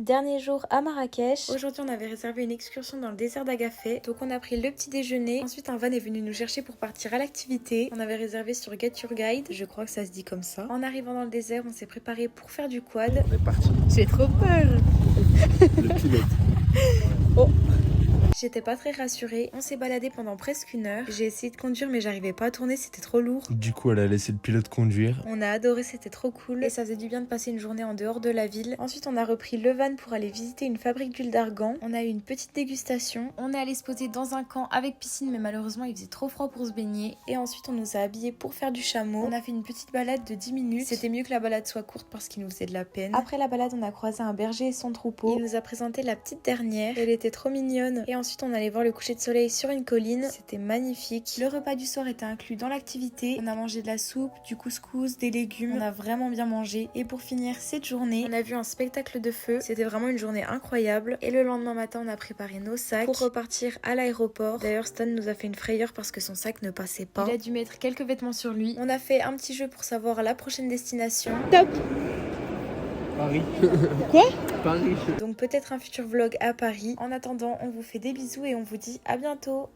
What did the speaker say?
Dernier jour à Marrakech. Aujourd'hui, on avait réservé une excursion dans le désert d'Agafay. Donc, on a pris le petit déjeuner. Ensuite, un van est venu nous chercher pour partir à l'activité. On avait réservé sur Get Your Guide. Je crois que ça se dit comme ça. En arrivant dans le désert, on s'est préparé pour faire du quad. On est parti. J'ai trop peur. Le pilote. Oh. J'étais pas très rassurée. On s'est baladé pendant presque 1 heure. J'ai essayé de conduire, mais j'arrivais pas à tourner. C'était trop lourd. Du coup, elle a laissé le pilote conduire. On a adoré, c'était trop cool et ça faisait du bien de passer une journée en dehors de la ville. Ensuite, on a repris le van pour aller visiter une fabrique d'huile d'argan. On a eu une petite dégustation. On est allé se poser dans un camp avec piscine, mais malheureusement, il faisait trop froid pour se baigner. Et ensuite, on nous a habillés pour faire du chameau. On a fait une petite balade de 10 minutes. C'était mieux que la balade soit courte parce qu'il nous faisait de la peine. Après la balade, on a croisé un berger et son troupeau. Il nous a présenté la petite dernière. Elle était trop mignonne. Et ensuite, on allait voir le coucher de soleil sur une colline. C'était magnifique. Le repas du soir était inclus dans l'activité. On a mangé de la soupe, du couscous, des légumes. On a vraiment bien mangé. Et pour finir cette journée, on a vu un spectacle de feu. C'était vraiment une journée incroyable. Et le lendemain matin, on a préparé nos sacs pour repartir à l'aéroport. D'ailleurs, Stan nous a fait une frayeur parce que son sac ne passait pas. Il a dû mettre quelques vêtements sur lui. On a fait un petit jeu pour savoir la prochaine destination. Top. Paris. Quoi? Paris. Donc peut-être un futur vlog à Paris. En attendant, on vous fait des bisous et on vous dit à bientôt.